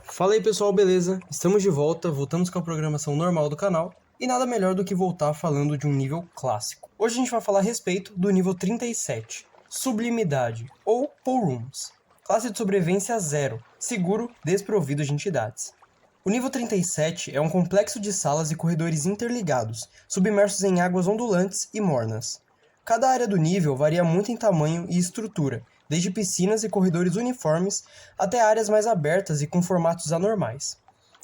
Fala aí pessoal, beleza? Estamos de volta, voltamos com a programação normal do canal e nada melhor do que voltar falando de um nível clássico. Hoje a gente vai falar a respeito do nível 37, Sublimidade, ou Pool Rooms. Classe de sobrevivência 0, seguro, desprovido de entidades. O nível 37 é um complexo de salas e corredores interligados, submersos em águas ondulantes e mornas. Cada área do nível varia muito em tamanho e estrutura, desde piscinas e corredores uniformes até áreas mais abertas e com formatos anormais.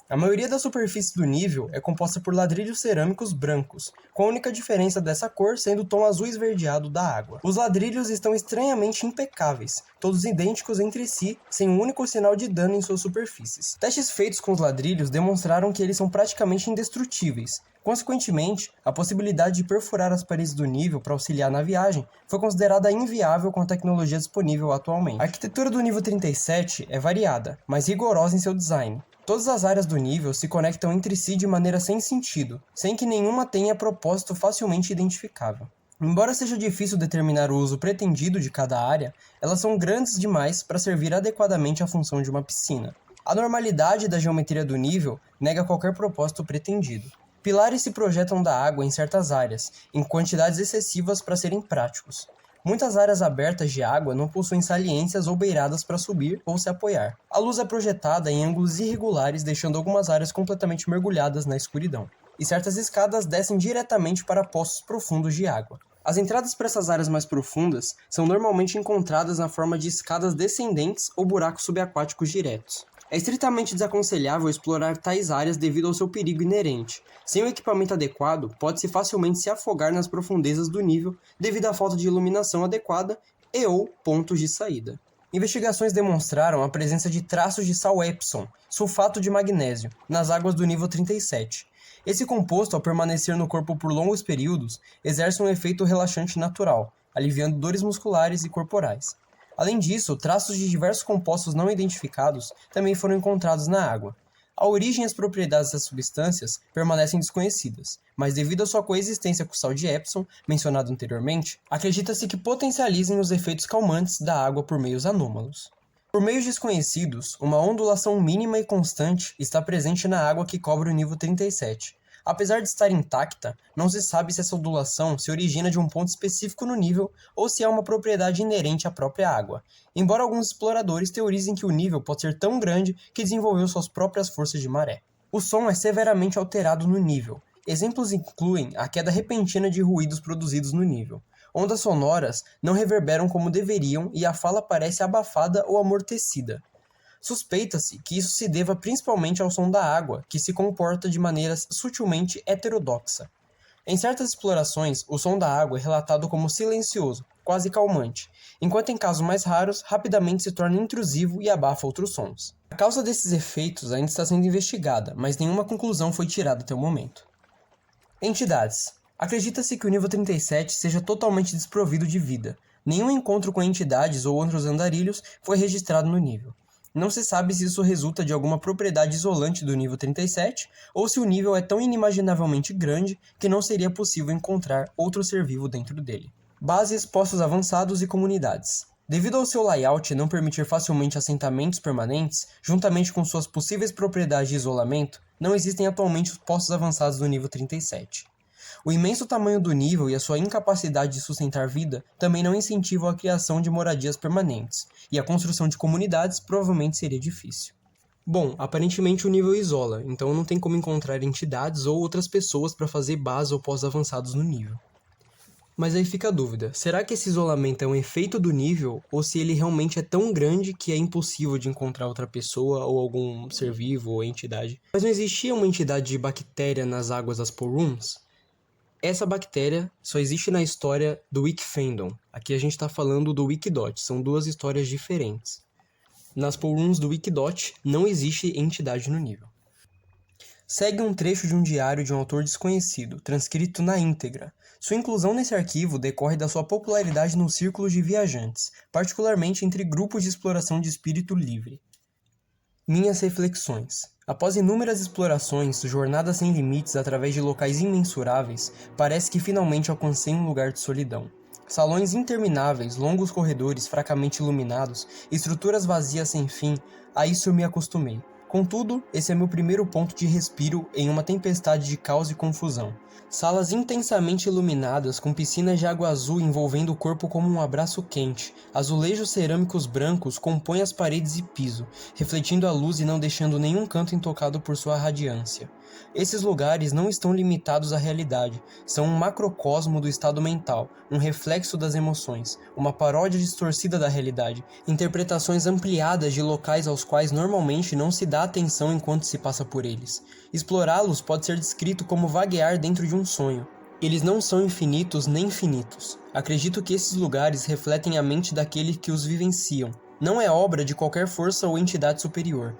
A maioria da superfície do nível é composta por ladrilhos cerâmicos brancos, com a única diferença dessa cor sendo o tom azul esverdeado da água. Os ladrilhos estão estranhamente impecáveis, todos idênticos entre si, sem um único sinal de dano em suas superfícies. Testes feitos com os ladrilhos demonstraram que eles são praticamente indestrutíveis. Consequentemente, a possibilidade de perfurar as paredes do nível para auxiliar na viagem foi considerada inviável com a tecnologia disponível atualmente. A arquitetura do nível 37 é variada, mas rigorosa em seu design. Todas as áreas do nível se conectam entre si de maneira sem sentido, sem que nenhuma tenha propósito facilmente identificável. Embora seja difícil determinar o uso pretendido de cada área, elas são grandes demais para servir adequadamente à função de uma piscina. A normalidade da geometria do nível nega qualquer propósito pretendido. Pilares se projetam da água em certas áreas, em quantidades excessivas para serem práticos. Muitas áreas abertas de água não possuem saliências ou beiradas para subir ou se apoiar. A luz é projetada em ângulos irregulares, deixando algumas áreas completamente mergulhadas na escuridão. E certas escadas descem diretamente para poços profundos de água. As entradas para essas áreas mais profundas são normalmente encontradas na forma de escadas descendentes ou buracos subaquáticos diretos. É estritamente desaconselhável explorar tais áreas devido ao seu perigo inerente. Sem o equipamento adequado, pode-se facilmente se afogar nas profundezas do nível devido à falta de iluminação adequada e ou pontos de saída. Investigações demonstraram a presença de traços de sal Epsom, sulfato de magnésio, nas águas do nível 37. Esse composto, ao permanecer no corpo por longos períodos, exerce um efeito relaxante natural, aliviando dores musculares e corporais. Além disso, traços de diversos compostos não identificados também foram encontrados na água. A origem e as propriedades das substâncias permanecem desconhecidas, mas devido à sua coexistência com o sal de Epsom, mencionado anteriormente, acredita-se que potencializem os efeitos calmantes da água por meios anômalos. Por meios desconhecidos, uma ondulação mínima e constante está presente na água que cobre o nível 37. Apesar de estar intacta, não se sabe se essa ondulação se origina de um ponto específico no nível ou se é uma propriedade inerente à própria água, embora alguns exploradores teorizem que o nível pode ser tão grande que desenvolveu suas próprias forças de maré. O som é severamente alterado no nível. Exemplos incluem a queda repentina de ruídos produzidos no nível. Ondas sonoras não reverberam como deveriam e a fala parece abafada ou amortecida. Suspeita-se que isso se deva principalmente ao som da água, que se comporta de maneira sutilmente heterodoxa. Em certas explorações, o som da água é relatado como silencioso, quase calmante, enquanto em casos mais raros, rapidamente se torna intrusivo e abafa outros sons. A causa desses efeitos ainda está sendo investigada, mas nenhuma conclusão foi tirada até o momento. Entidades. Acredita-se que o nível 37 seja totalmente desprovido de vida. Nenhum encontro com entidades ou outros andarilhos foi registrado no nível. Não se sabe se isso resulta de alguma propriedade isolante do nível 37 ou se o nível é tão inimaginavelmente grande que não seria possível encontrar outro ser vivo dentro dele. Bases, postos avançados e comunidades. Devido ao seu layout não permitir facilmente assentamentos permanentes, juntamente com suas possíveis propriedades de isolamento, não existem atualmente os postos avançados do nível 37. O imenso tamanho do nível e a sua incapacidade de sustentar vida também não incentivam a criação de moradias permanentes, e a construção de comunidades provavelmente seria difícil. Bom, aparentemente o nível isola, então não tem como encontrar entidades ou outras pessoas para fazer base ou pós-avançados no nível. Mas aí fica a dúvida, será que esse isolamento é um efeito do nível, ou se ele realmente é tão grande que é impossível de encontrar outra pessoa ou algum ser vivo ou entidade? Mas não existia uma entidade de bactéria nas águas das Pool Rooms? Essa bactéria só existe na história do Wikifandom. Aqui a gente está falando do Wikidot, são duas histórias diferentes. Nas Pool Rooms do Wikidot não existe entidade no nível. Segue um trecho de um diário de um autor desconhecido, transcrito na íntegra. Sua inclusão nesse arquivo decorre da sua popularidade nos círculos de viajantes, particularmente entre grupos de exploração de espírito livre. Minhas reflexões. Após inúmeras explorações, jornadas sem limites através de locais imensuráveis, parece que finalmente alcancei um lugar de solidão. Salões intermináveis, longos corredores fracamente iluminados, estruturas vazias sem fim, a isso eu me acostumei. Contudo, esse é meu primeiro ponto de respiro em uma tempestade de caos e confusão. Salas intensamente iluminadas, com piscinas de água azul envolvendo o corpo como um abraço quente. Azulejos cerâmicos brancos compõem as paredes e piso, refletindo a luz e não deixando nenhum canto intocado por sua radiância. Esses lugares não estão limitados à realidade, são um macrocosmo do estado mental, um reflexo das emoções, uma paródia distorcida da realidade, interpretações ampliadas de locais aos quais normalmente não se dá atenção enquanto se passa por eles. Explorá-los pode ser descrito como vaguear dentro de um sonho. Eles não são infinitos nem finitos. Acredito que esses lugares refletem a mente daqueles que os vivenciam. Não é obra de qualquer força ou entidade superior.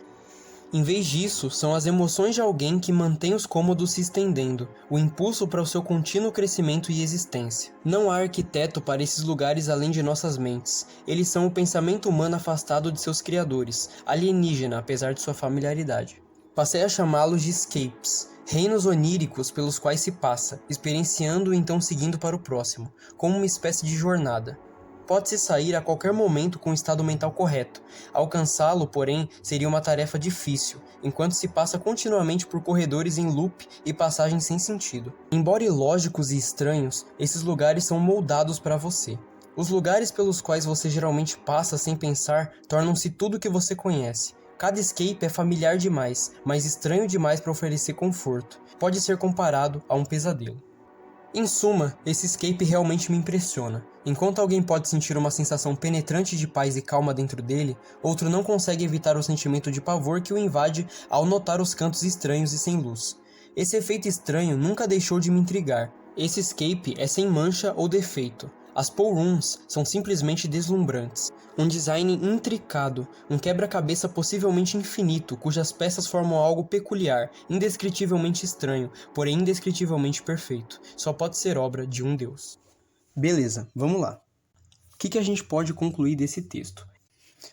Em vez disso, são as emoções de alguém que mantém os cômodos se estendendo, o impulso para o seu contínuo crescimento e existência. Não há arquiteto para esses lugares além de nossas mentes. Eles são o pensamento humano afastado de seus criadores, alienígena apesar de sua familiaridade. Passei a chamá-los de escapes, reinos oníricos pelos quais se passa, experienciando e então seguindo para o próximo, como uma espécie de jornada. Pode-se sair a qualquer momento com o estado mental correto. Alcançá-lo, porém, seria uma tarefa difícil, enquanto se passa continuamente por corredores em loop e passagens sem sentido. Embora ilógicos e estranhos, esses lugares são moldados para você. Os lugares pelos quais você geralmente passa sem pensar tornam-se tudo o que você conhece. Cada escape é familiar demais, mas estranho demais para oferecer conforto. Pode ser comparado a um pesadelo. Em suma, esse escape realmente me impressiona. Enquanto alguém pode sentir uma sensação penetrante de paz e calma dentro dele, outro não consegue evitar o sentimento de pavor que o invade ao notar os cantos estranhos e sem luz. Esse efeito estranho nunca deixou de me intrigar. Esse escape é sem mancha ou defeito. As Pool Rooms são simplesmente deslumbrantes. Um design intricado, um quebra-cabeça possivelmente infinito, cujas peças formam algo peculiar, indescritivelmente estranho, porém indescritivelmente perfeito. Só pode ser obra de um Deus. Beleza, vamos lá. O que a gente pode concluir desse texto?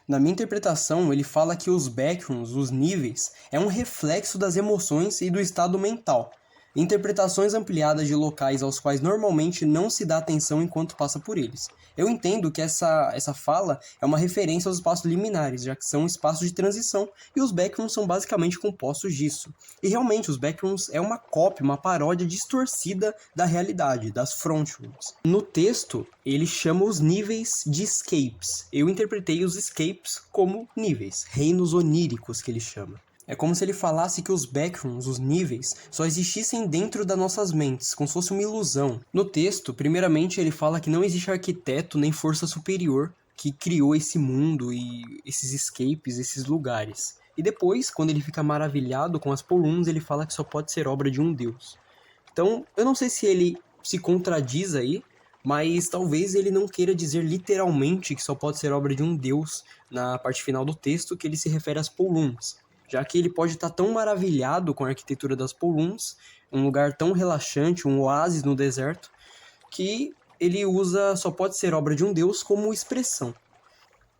Na minha interpretação, ele fala que os backrooms, os níveis, é um reflexo das emoções e do estado mental. Interpretações ampliadas de locais aos quais normalmente não se dá atenção enquanto passa por eles. Eu entendo que essa fala é uma referência aos espaços liminares, já que são espaços de transição, e os backrooms são basicamente compostos disso. E realmente, os backrooms é uma cópia, uma paródia distorcida da realidade, das frontrooms. No texto, ele chama os níveis de escapes. Eu interpretei os escapes como níveis, reinos oníricos que ele chama. É como se ele falasse que os backrooms, os níveis, só existissem dentro das nossas mentes, como se fosse uma ilusão. No texto, primeiramente, ele fala que não existe arquiteto nem força superior que criou esse mundo e esses escapes, esses lugares. E depois, quando ele fica maravilhado com as Pool Rooms, ele fala que só pode ser obra de um Deus. Então, eu não sei se ele se contradiz aí, mas talvez ele não queira dizer literalmente que só pode ser obra de um Deus na parte final do texto, que ele se refere às Pool Rooms. Já que ele pode estar tão maravilhado com a arquitetura das Pool Rooms, um lugar tão relaxante, um oásis no deserto, que ele usa só pode ser obra de um Deus como expressão.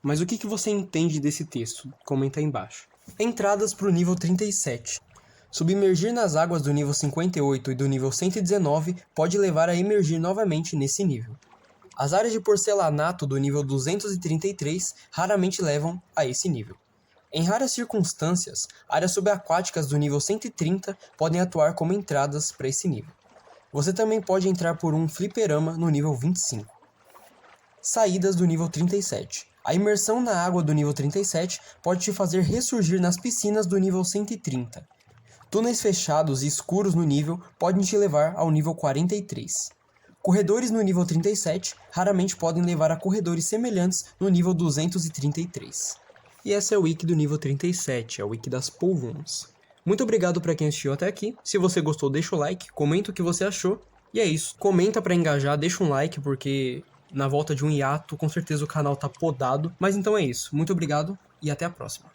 Mas o que você entende desse texto? Comenta aí embaixo. Entradas para o nível 37. Submergir nas águas do nível 58 e do nível 119 pode levar a emergir novamente nesse nível. As áreas de porcelanato do nível 233 raramente levam a esse nível. Em raras circunstâncias, áreas subaquáticas do nível 130 podem atuar como entradas para esse nível. Você também pode entrar por um fliperama no nível 25. Saídas do nível 37. A imersão na água do nível 37 pode te fazer ressurgir nas piscinas do nível 130. Túneis fechados e escuros no nível podem te levar ao nível 43. Corredores no nível 37 raramente podem levar a corredores semelhantes no nível 233. E essa é a wiki do nível 37, a wiki das Pool Rooms. Muito obrigado para quem assistiu até aqui. Se você gostou, deixa o like, comenta o que você achou. E é isso. Comenta para engajar, deixa um like, porque na volta de um hiato, com certeza o canal tá podado. Mas então é isso. Muito obrigado e até a próxima.